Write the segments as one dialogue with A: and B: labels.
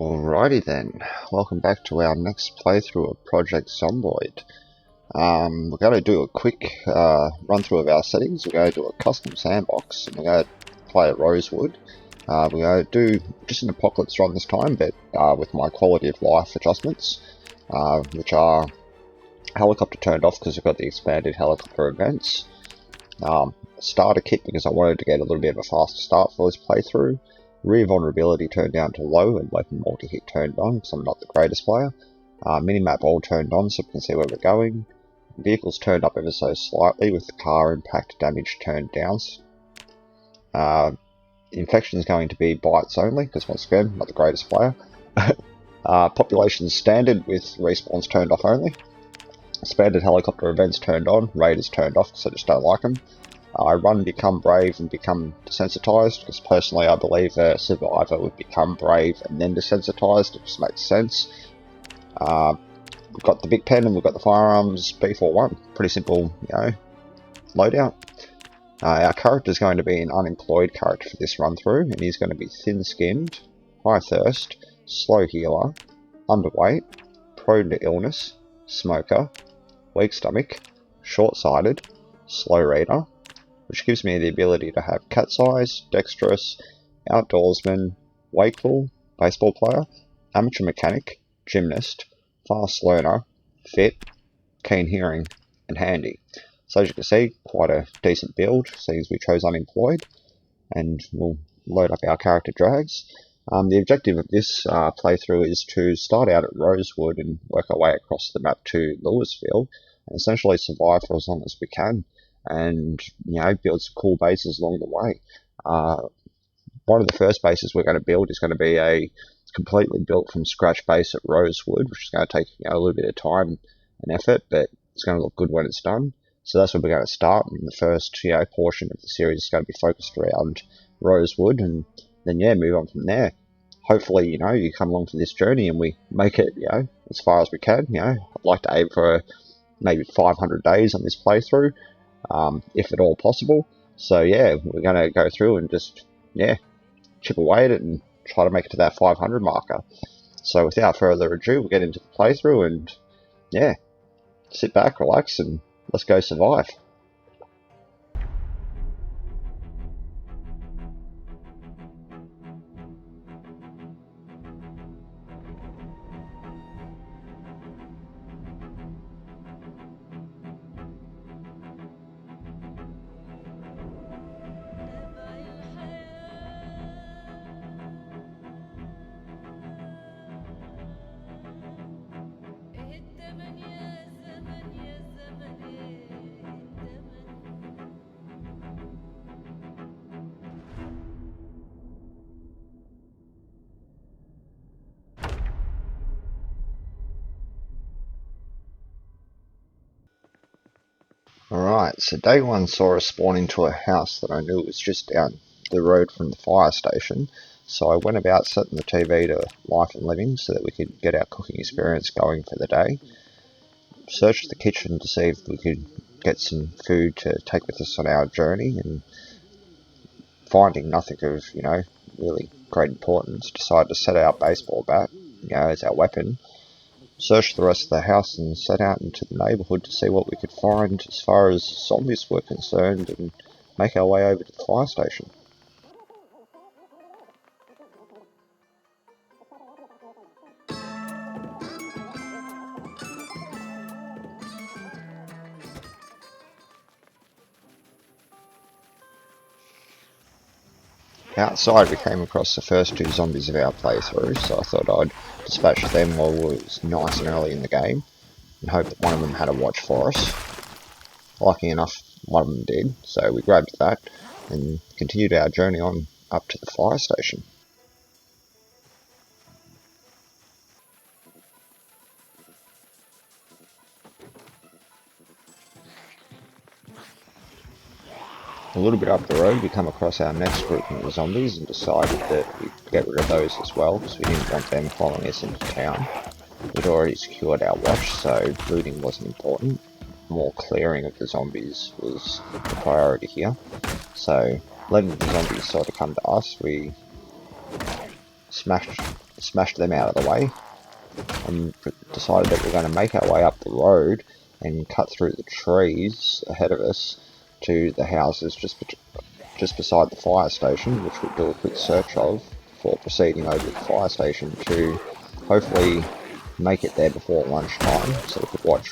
A: Alrighty then, welcome back to our next playthrough of Project Zombiod. We're going to do a quick run through of our settings. We're going to do a custom sandbox, and we're going to play at Rosewood. We're going to do just an apocalypse run this time, but with my quality of life adjustments, which are helicopter turned off because we've got the expanded helicopter events. Starter kit because I wanted to get a little bit of a faster start for this playthrough. Rear vulnerability turned down to low and weapon multi-hit turned on because I'm not the greatest player. Minimap all turned on so we can see where we're going. Vehicles turned up ever so slightly with the car impact damage turned down. Infection is going to be bites only because once again, not the greatest player. Population standard with respawns turned off only. Expanded helicopter events turned on, raiders turned off because I just don't like them. Run, become brave, and become desensitized, because personally I believe a survivor would become brave and then desensitized. It just makes sense. We've got the big pen and we've got the firearms B41. Pretty simple, loadout. Our character is going to be an unemployed character for this run through, and he's going to be thin-skinned, high thirst, slow healer, underweight, prone to illness, smoker, weak stomach, short-sighted, slow reader, which gives me the ability to have cat's eyes, dexterous, outdoorsman, wakeful, baseball player, amateur mechanic, gymnast, fast learner, fit, keen hearing, and handy. So as you can see, quite a decent build, seeing as we chose unemployed, and we'll load up our character drags. The objective of this playthrough is to start out at Rosewood and work our way across the map to Louisville, and essentially survive for as long as we can, and build some cool bases along the way. One of the first bases we're going to build is going to be a completely built from scratch base at Rosewood, which is going to take a little bit of time and effort, but it's going to look good when it's done. So that's where we're going to start, and the first portion of the series is going to be focused around Rosewood, and then move on from there. Hopefully you come along for this journey and we make it as far as we can. I'd like to aim for maybe 500 days on this playthrough, if at all possible. So we're going to go through and just chip away at it and try to make it to that 500 marker. So without further ado, we'll get into the playthrough and sit back, relax, and let's go survive. Alright, so day one saw us spawn into a house that I knew was just down the road from the fire station, so I went about setting the TV to life and living so that we could get our cooking experience going for the day. Searched the kitchen to see if we could get some food to take with us on our journey, and finding nothing of, really great importance, decided to set our baseball bat, as our weapon. Searched the rest of the house and set out into the neighbourhood to see what we could find as far as zombies were concerned, and make our way over to the fire station. Outside we came across the first two zombies of our playthrough, so I thought I'd dispatch them while it was nice and early in the game, and hope that one of them had a watch for us. Lucky enough, one of them did, so we grabbed that and continued our journey on up to the fire station. A little bit up the road we come across our next group of zombies and decided that we'd get rid of those as well, because we didn't want them following us into town. We'd already secured our watch, so looting wasn't important. More clearing of the zombies was the priority here. So letting the zombies sort of come to us, we smashed smashed them out of the way, and decided that we're going to make our way up the road and cut through the trees ahead of us to the houses just beside the fire station, which we'll do a quick search of before proceeding over to the fire station to hopefully make it there before lunchtime so we could watch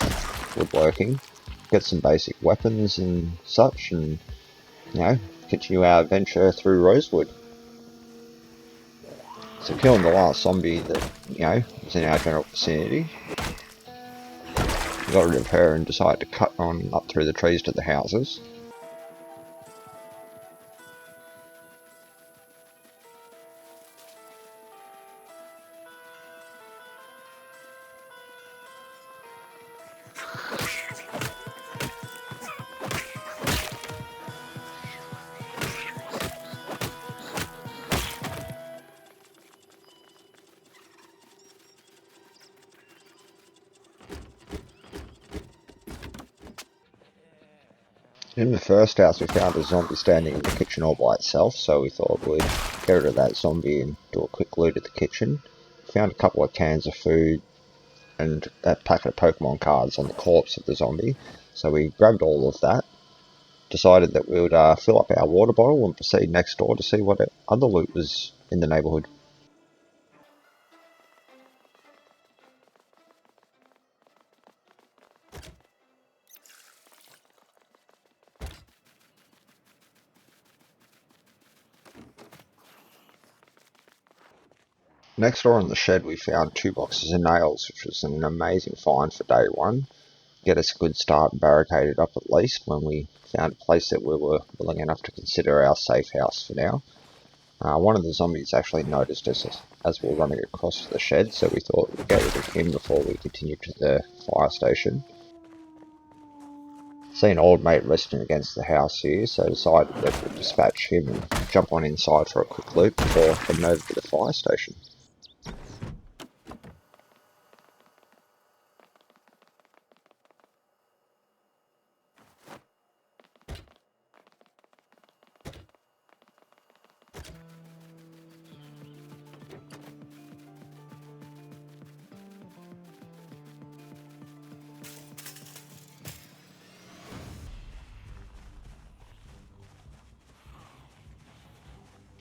A: woodworking, get some basic weapons and such, and continue our adventure through Rosewood. So killing the last zombie that, was in our general vicinity, we got rid of her and decided to cut on up through the trees to the houses. In the first house we found a zombie standing in the kitchen all by itself, so we thought we'd get rid of that zombie and do a quick loot at the kitchen. Found a couple of cans of food and that packet of Pokemon cards on the corpse of the zombie, so we grabbed all of that, decided that we would fill up our water bottle and proceed next door to see what other loot was in the neighbourhood. Next door in the shed we found 2 boxes of nails, which was an amazing find for day one. Get us a good start and barricaded up at least when we found a place that we were willing enough to consider our safe house for now. One of the zombies actually noticed us as we were running across to the shed, so we thought we'd get rid of him before we continued to the fire station. See an old mate resting against the house here, so decided that we'd dispatch him and jump on inside for a quick loop before heading over to the fire station.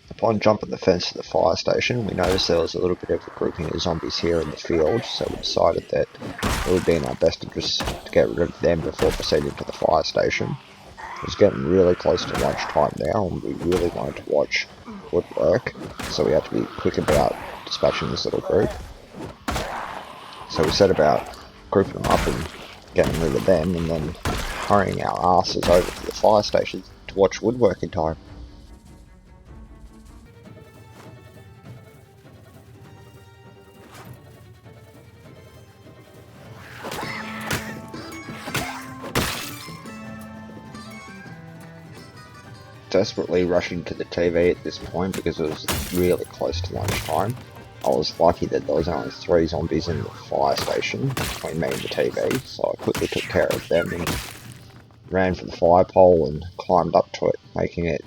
A: Upon jumping the fence to the fire station, we noticed there was a little bit of a grouping of zombies here in the field, so we decided that it would be in our best interest to get rid of them before proceeding to the fire station. It was getting really close to lunchtime now, and we really wanted to watch woodwork, so we had to be quick about dispatching this little group. So we set about grouping them up and getting rid of them, and then hurrying our asses over to the fire station to watch woodwork in time. Desperately rushing to the TV at this point because it was really close to lunchtime. I was lucky that there was only 3 zombies in the fire station between me and the TV, so I quickly took care of them and ran for the fire pole and climbed up to it, making it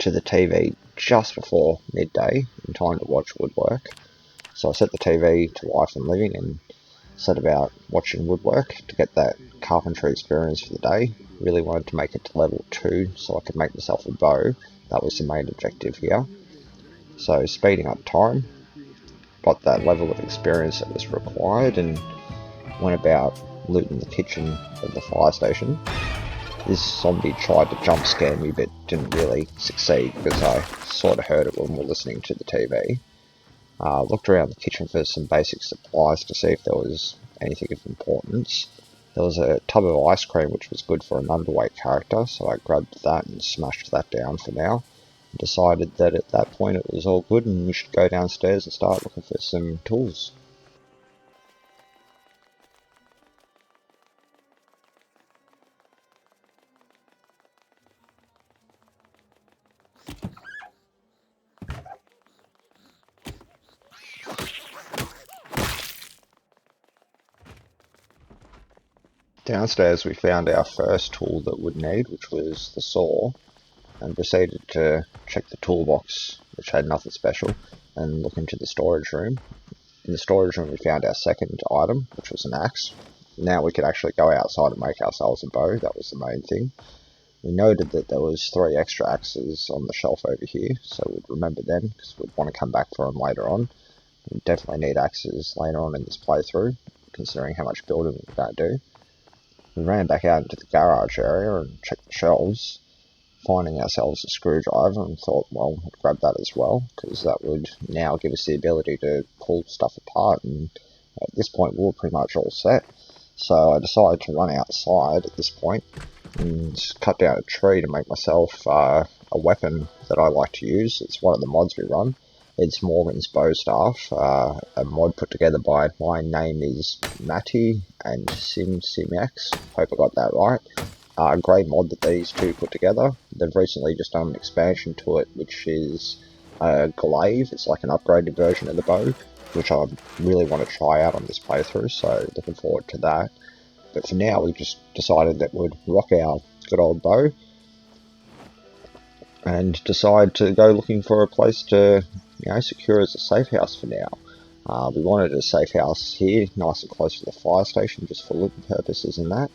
A: to the TV just before midday in time to watch woodwork. So I set the TV to life and living and set about watching woodwork to get that carpentry experience for the day. Really wanted to make it to level 2 so I could make myself a bow. That was the main objective here. So speeding up time, got that level of experience that was required, and went about looting the kitchen of the fire station. This zombie tried to jump scare me but didn't really succeed because I sort of heard it when we were listening to the TV. Looked around the kitchen for some basic supplies to see if there was anything of importance. There was a tub of ice cream which was good for an underweight character, so I grabbed that and smashed that down for now. And decided that at that point it was all good and we should go downstairs and start looking for some tools. Downstairs we found our first tool that we'd need, which was the saw, and proceeded to check the toolbox which had nothing special, and look into the storage room. In the storage room we found our second item, which was an axe. Now we could actually go outside and make ourselves a bow. That was the main thing. We noted that there was 3 extra axes on the shelf over here, so we'd remember them because we'd want to come back for them later on. We definitely need axes later on in this playthrough, considering how much building we're going to do. We ran back out into the garage area and checked the shelves, finding ourselves a screwdriver, and thought, well, we'd grab that as well, because that would now give us the ability to pull stuff apart, and at this point we were pretty much all set. So I decided to run outside at this point and cut down a tree to make myself a weapon that I like to use. It's one of the mods we run. It's Morgan's bow staff, a mod put together by, my name is Matty and SimX, hope I got that right. Great mod that these two put together. They've recently just done an expansion to it, which is a glaive. It's like an upgraded version of the bow, which I really want to try out on this playthrough, so looking forward to that. But for now, we just decided that we'd rock our good old bow and decide to go looking for a place to, secure as a safe house for now. We wanted a safe house here, nice and close to the fire station, just for looting purposes and that.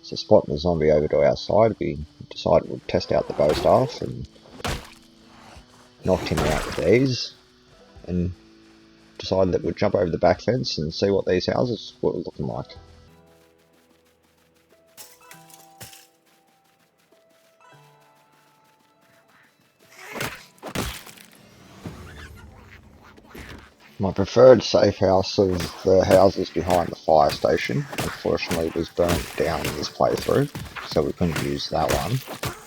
A: So spotting a zombie over to our side, we decided we'd test out the bow staff and knocked him out with ease, and decided that we'd jump over the back fence and see what these houses were looking like. My preferred safe house of the houses behind the fire station, unfortunately, was burnt down in this playthrough, so we couldn't use that one.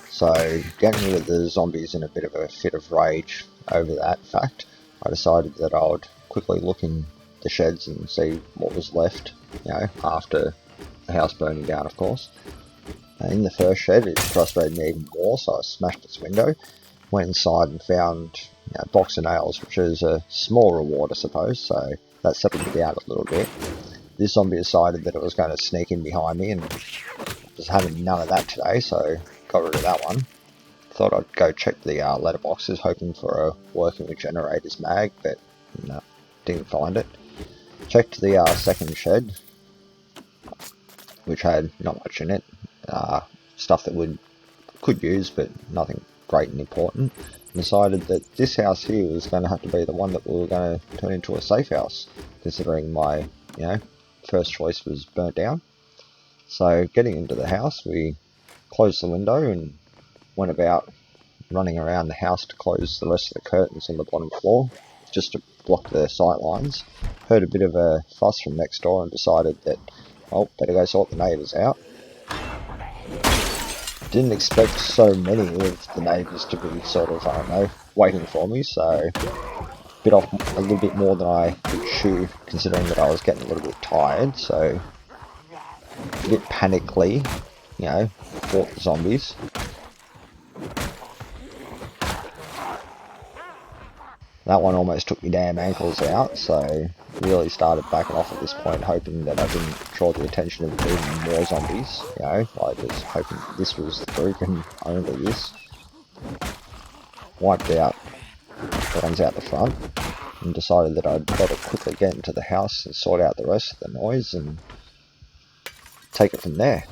A: So, getting rid of the zombies in a bit of a fit of rage over that fact, I decided that I would quickly look in the sheds and see what was left, after the house burning down, of course. And in the first shed, it frustrated me even more, so I smashed its window, went inside and found a box of nails, which is a small reward, I suppose, so that settled me down a little bit. This zombie decided that it was going to sneak in behind me, and just having none of that today, so got rid of that one. Thought I'd go check the letterboxes, hoping for a working with generators mag, but no, didn't find it. Checked the second shed, which had not much in it. Stuff that we could use, but nothing great and important. Decided that this house here was going to have to be the one that we were going to turn into a safe house, considering my, first choice was burnt down. So getting into the house, we closed the window and went about running around the house to close the rest of the curtains on the bottom floor, just to block the sight lines. Heard a bit of a fuss from next door and decided that, better go sort the neighbours out. Didn't expect so many of the neighbours to be sort of, waiting for me, so bit off a little bit more than I could chew, considering that I was getting a little bit tired, so a bit panically, fought the zombies. That one almost took me damn ankles out, so really started backing off at this point, hoping that I didn't draw the attention of even more zombies. I was hoping this was the group and only this. Wiped out the ones out the front and decided that I'd better quickly get into the house and sort out the rest of the noise and take it from there.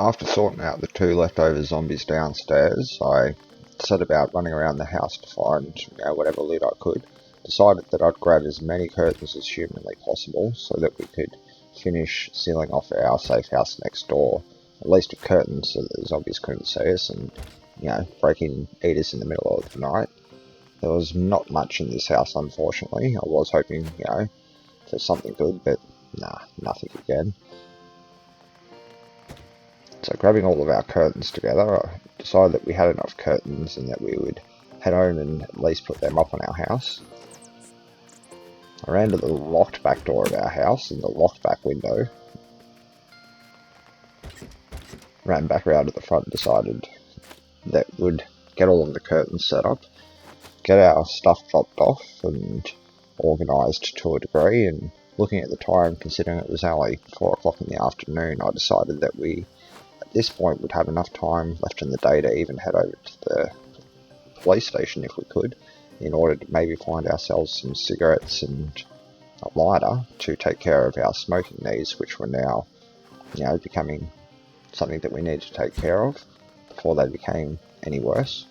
A: After sorting out the 2 leftover zombies downstairs, I set about running around the house to find whatever loot I could. Decided that I'd grab as many curtains as humanly possible so that we could finish sealing off our safe house next door, at least with curtains so that the zombies couldn't see us and, break in and eat us in the middle of the night. There was not much in this house, unfortunately. I was hoping, for something good, but nah, nothing again. So grabbing all of our curtains together, I decided that we had enough curtains and that we would head home and at least put them up on our house. I ran to the locked back door of our house and the locked back window. Ran back around to the front and decided that we'd get all of the curtains set up, get our stuff dropped off and organised to a degree, and looking at the time, considering it was only 4 o'clock in the afternoon, I decided that we, at this point, would have enough time left in the day to even head over to the police station if we could, in order to maybe find ourselves some cigarettes and a lighter to take care of our smoking needs, which were now, becoming something that we needed to take care of before they became any worse.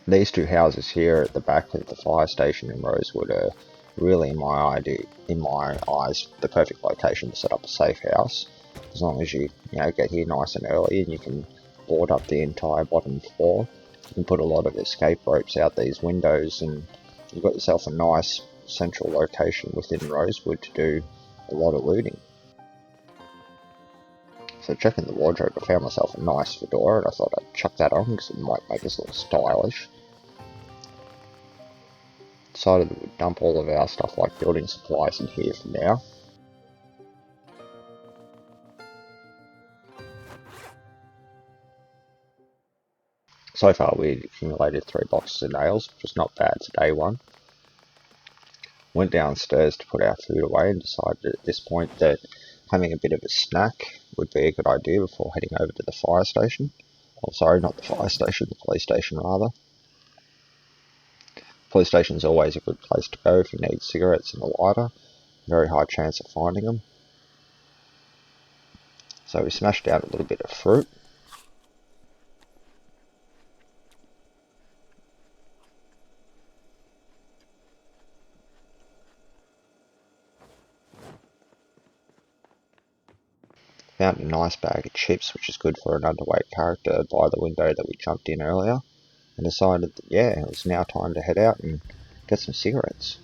A: These two houses here at the back of the fire station in Rosewood are really, in my eyes, the perfect location to set up a safe house. As long as you get here nice and early and you can board up the entire bottom floor, you can put a lot of escape ropes out these windows, and you've got yourself a nice central location within Rosewood to do a lot of looting. So checking the wardrobe, I found myself a nice fedora and I thought I'd chuck that on because it might make us look stylish. Decided that we'd dump all of our stuff like building supplies in here for now. So far we'd accumulated 3 boxes of nails, which was not bad for day one. Went downstairs to put our food away and decided at this point that having a bit of a snack would be a good idea before heading over to the fire station. Oh, sorry, not the fire station, the police station rather. Police station is always a good place to go if you need cigarettes and a lighter. Very high chance of finding them. So we smashed out a little bit of fruit. Found a nice bag of chips, which is good for an underweight character, by the window that we jumped in earlier, and decided that, it was now time to head out and get some cigarettes.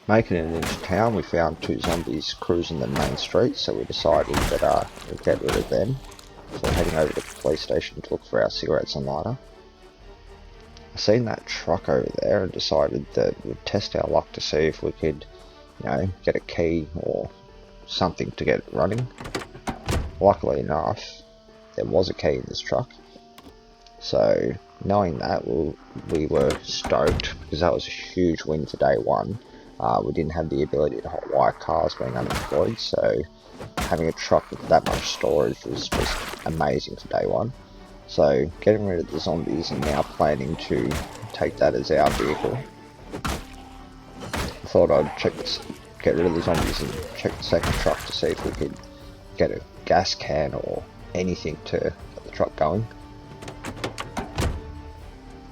A: Making it into town, we found 2 zombies cruising the main street, so we decided that we'd get rid of them before heading over to the police station to look for our cigarettes and lighter. I seen that truck over there and decided that we'd test our luck to see if we could, get a key or something to get it running. Luckily enough, there was a key in this truck, so knowing that, we were stoked because that was a huge win for day one. We didn't have the ability to hotwire cars being unemployed, so having a truck with that much storage was just amazing for day one. So getting rid of the zombies and now planning to take that as our vehicle. I thought I'd get rid of the zombies and check the second truck to see if we could get a gas can or anything to get the truck going.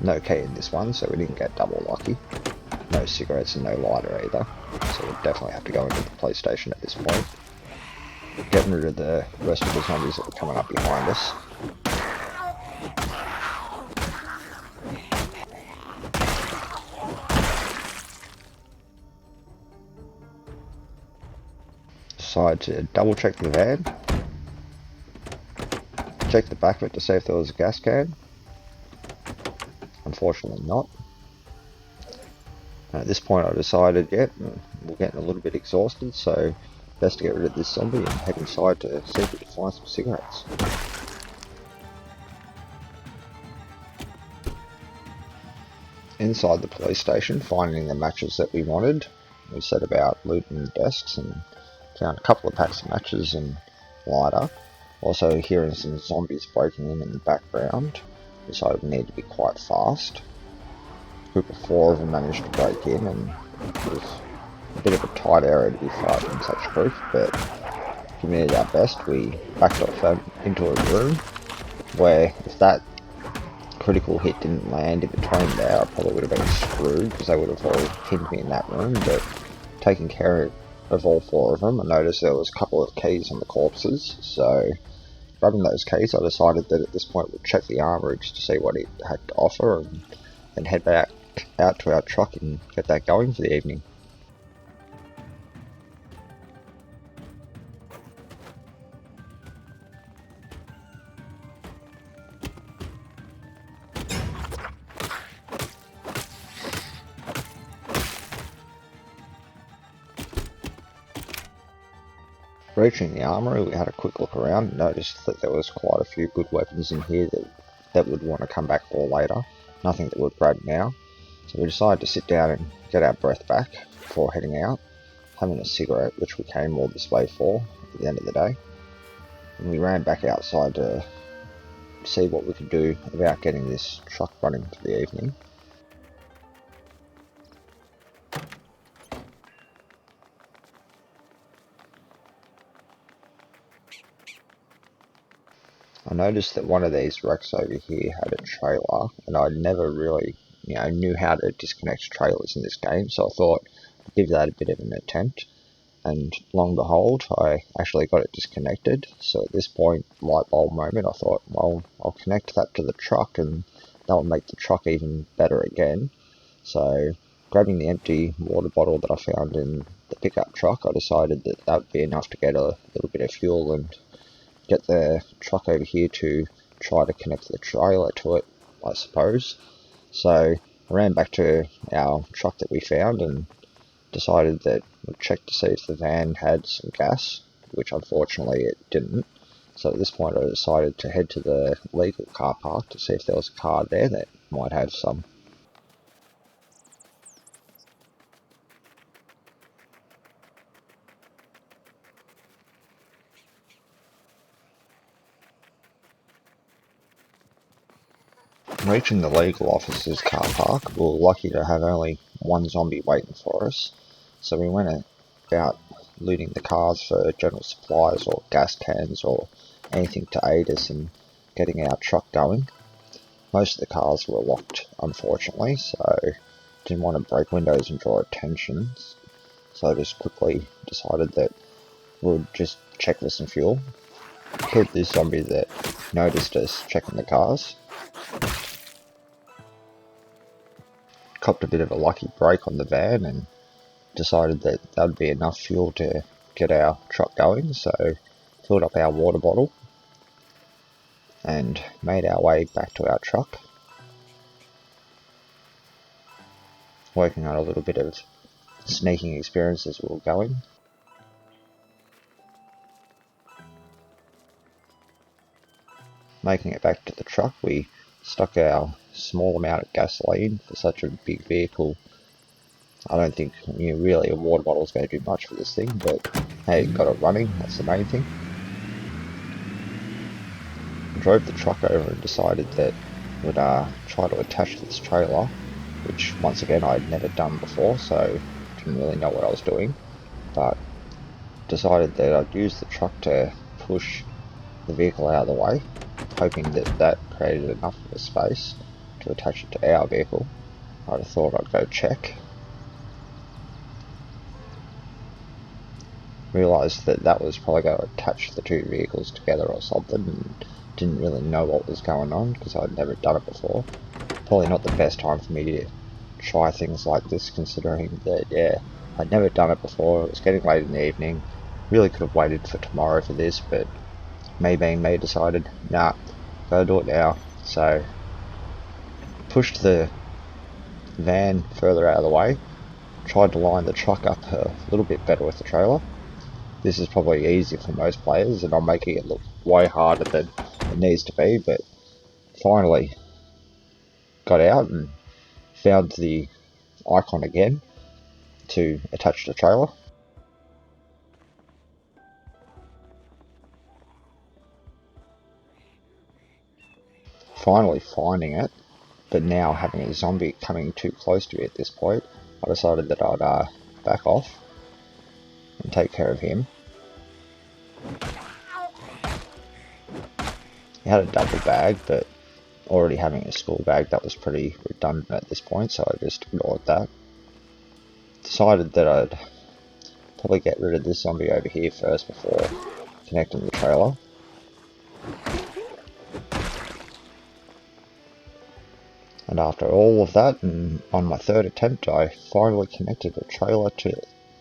A: No key in this one, so we didn't get double lucky. No cigarettes and no lighter either, so we'll definitely have to go into the police station at this point. Getting rid of the rest of the zombies that were coming up behind us. Decided to double check the van. Check the back of it to see if there was a gas can. Unfortunately not. At this point I decided, we're getting a little bit exhausted, so best to get rid of this zombie and head inside to see if we can find some cigarettes. Inside the police station, finding the matches that we wanted, we set about looting the desks and found a couple of packs of matches and lighter. Also hearing some zombies breaking in the background, decided we needed to be quite fast. A group of 4 of them managed to break in, and it was a bit of a tight area to be fighting in such a group, but we did our best. We backed off into a room where if that critical hit didn't land in between there, I probably would have been screwed because they would have all pinned me in that room, but taking care of all 4 of them, I noticed there was a couple of keys on the corpses, so grabbing those keys, I decided that at this point we'd check the armory just to see what it had to offer, and then head back out to our truck and get that going for the evening. Reaching the armory, we had a quick look around and noticed that there was quite a few good weapons in here that would want to come back for later. Nothing that would grab now. So we decided to sit down and get our breath back before heading out, having a cigarette, which we came all this way for at the end of the day. And we ran back outside to see what we could do about getting this truck running for the evening. I noticed that one of these racks over here had a trailer, and I never really, knew how to disconnect trailers in this game, so I thought I'd give that a bit of an attempt. And long and behold, I actually got it disconnected. So at this point, light bulb moment, I thought, well, I'll connect that to the truck, and that will make the truck even better again. So grabbing the empty water bottle that I found in the pickup truck, I decided that that would be enough to get a little bit of fuel and get the truck over here to try to connect the trailer to it, I suppose. So I ran back to our truck that we found and decided that we'd check to see if the van had some gas, which unfortunately it didn't. So at this point I decided to head to the legal car park to see if there was a car there that might have some. Reaching the legal officer's car park, we were lucky to have only one zombie waiting for us, so we went about looting the cars for general supplies or gas cans or anything to aid us in getting our truck going. Most of the cars were locked, unfortunately, so didn't want to break windows and draw attention, so I just quickly decided that we'd just check for some fuel. Killed this zombie that noticed us checking the cars. Copped a bit of a lucky break on the van and decided that that would be enough fuel to get our truck going, so filled up our water bottle and made our way back to our truck, working on a little bit of sneaking experience as we were going. Making it back to the truck, we stuck our small amount of gasoline for such a big vehicle. I don't think really a water bottle is going to do much for this thing, but hey, got it running, that's the main thing. Drove the truck over and decided that we'd try to attach this trailer, which once again I'd never done before, so didn't really know what I was doing, but decided that I'd use the truck to push the vehicle out of the way, hoping that that created enough of a space to attach it to our vehicle. I'd have thought I'd go check. Realised that that was probably going to attach the two vehicles together or something, and didn't really know what was going on because I'd never done it before. Probably not the best time for me to try things like this, considering that, I'd never done it before. It was getting late in the evening. Really could have waited for tomorrow for this, but me being me decided, nah, gotta do it now. So pushed the van further out of the way, tried to line the truck up a little bit better with the trailer. This is probably easier for most players, and I'm making it look way harder than it needs to be, but finally got out and found the icon again to attach the trailer. Finally finding it, but now having a zombie coming too close to me at this point, I decided that I'd back off and take care of him. He had a double bag, but already having a school bag, that was pretty redundant at this point, so I just ignored that. Decided that I'd probably get rid of this zombie over here first before connecting the trailer. And after all of that, and on my third attempt, I finally connected a trailer to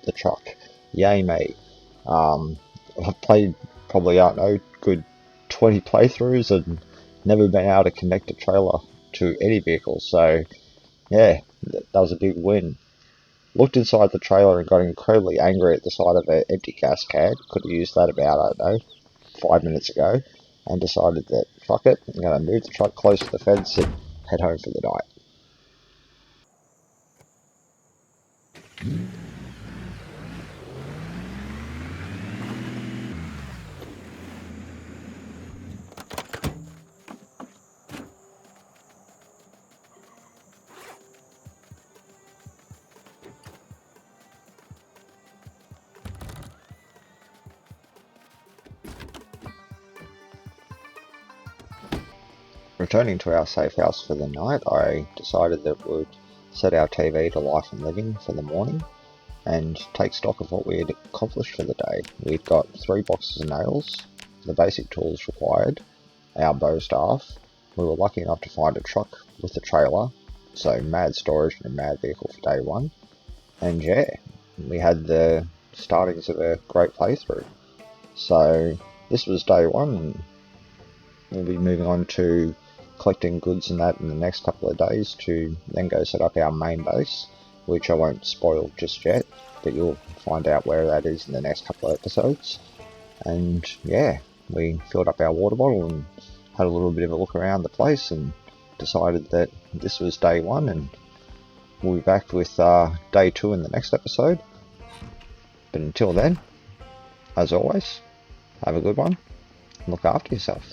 A: the truck. Yay me. I've played probably, I don't know, good 20 playthroughs and never been able to connect a trailer to any vehicle, so yeah, that was a big win. Looked inside the trailer and got incredibly angry at the sight of an empty gas can. Could have used that about, I don't know, 5 minutes ago, and decided that, fuck it, I'm going to move the truck close to the fence and head home for the night. Returning to our safe house for the night, I decided that we'd set our TV to life and living for the morning and take stock of what we had accomplished for the day. We'd got 3 boxes of nails, the basic tools required, our bow staff. We were lucky enough to find a truck with a trailer, so mad storage and a mad vehicle for day 1. And yeah, we had the startings of a great playthrough. So this was day 1, and we'll be moving on to collecting goods and that in the next couple of days to then go set up our main base, which I won't spoil just yet, but you'll find out where that is in the next couple of episodes. And yeah, we filled up our water bottle and had a little bit of a look around the place and decided that this was day 1, and we'll be back with day 2 in the next episode. But until then, as always, have a good one and look after yourself.